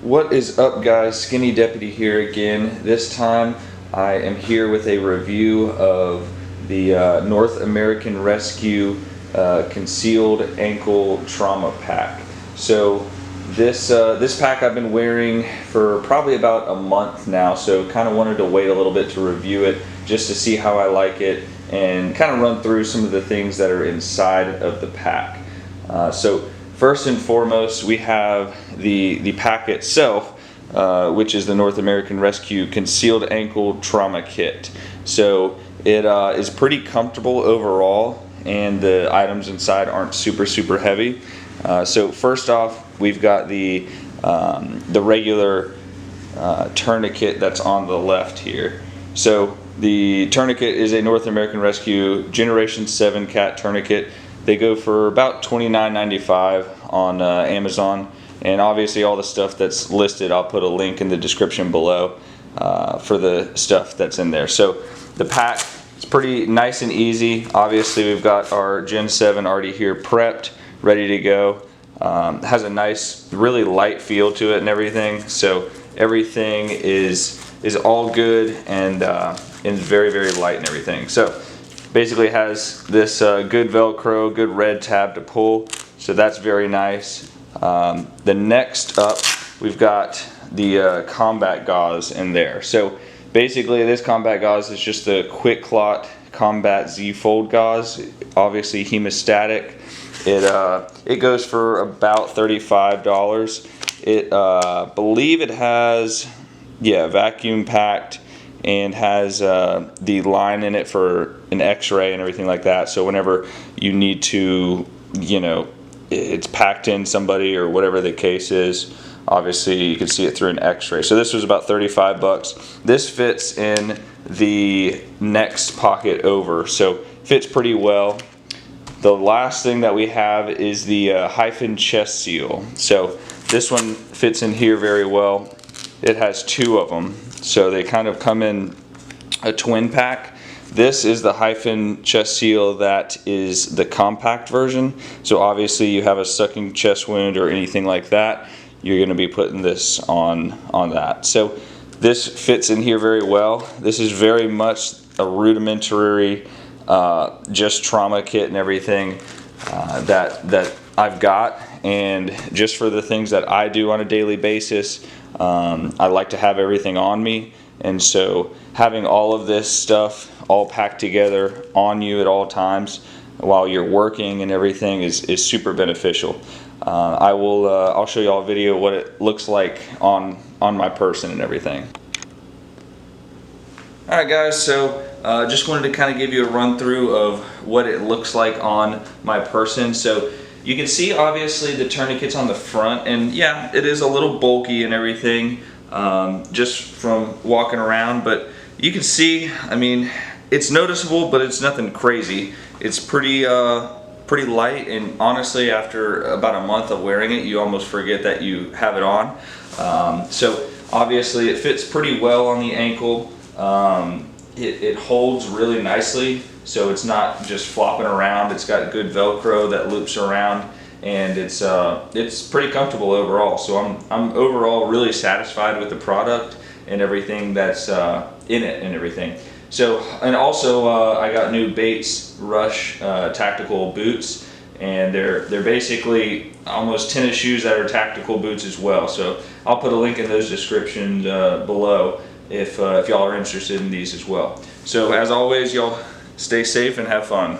What is up, guys? Skinny Deputy here again. This time I am here with a review of the North American Rescue Concealed Ankle Trauma Pack. So this pack I've been wearing for probably about a month now, so kind of wanted to wait a little bit to review it just to see how I like it and kind of run through some of the things that are inside of the pack. So first and foremost, we have the pack itself, which is the North American Rescue Concealed Ankle Trauma Kit. So it is pretty comfortable overall, and the items inside aren't super heavy. So first off, we've got the regular tourniquet that's on the left here. So the tourniquet is a North American Rescue Generation 7 cat tourniquet. They go for about $29.95 on Amazon, and obviously all the stuff that's listed, I'll put a link in the description below for the stuff that's in there. So the pack is pretty nice and easy. Obviously we've got our Gen 7 already here prepped, ready to go. Has a nice, really light feel to it and everything. So everything is all good and very light and everything. So basically it has this good Velcro, good red tab to pull, so that's very nice. The next up, we've got the combat gauze in there. So basically this combat gauze is just the Quick-Clot Combat Z-Fold gauze, obviously hemostatic. It goes for about $35. Believe it has, vacuum packed, and has the line in it for an x-ray and everything like that. So whenever you need to, it's packed in somebody or whatever the case is, obviously you can see it through an x-ray. So this was about 35 bucks. This fits in the next pocket over, so fits pretty well. The last thing that we have is the Hyphen chest seal. So this one fits in here very well. It has two of them, so they kind of come in a twin pack. This is the Hyphen chest seal that is the compact version. So obviously you have a sucking chest wound or anything like that, you're going to be putting this on that. So this fits in here very well. This is very much a rudimentary just trauma kit and everything that I've got, and just for the things that I do on a daily basis, I like to have everything on me, and so having all of this stuff all packed together on you at all times while you're working and everything is super beneficial. I'll show you all a video of what it looks like on my person and everything. Alright guys, so just wanted to kind of give you a run through of what it looks like on my person. So you can see obviously the tourniquet's on the front, and yeah, it is a little bulky and everything just from walking around, but you can see, I mean, it's noticeable, but it's nothing crazy. It's pretty light, and honestly after about a month of wearing it, you almost forget that you have it on. So obviously it fits pretty well on the ankle. It holds really nicely, so it's not just flopping around. It's got good Velcro that loops around, and it's pretty comfortable overall. So I'm overall really satisfied with the product and everything that's in it and everything. So, and also I got new Bates Rush tactical boots, and they're basically almost tennis shoes that are tactical boots as well. So I'll put a link in those descriptions below if y'all are interested in these as well. So as always, y'all stay safe and have fun.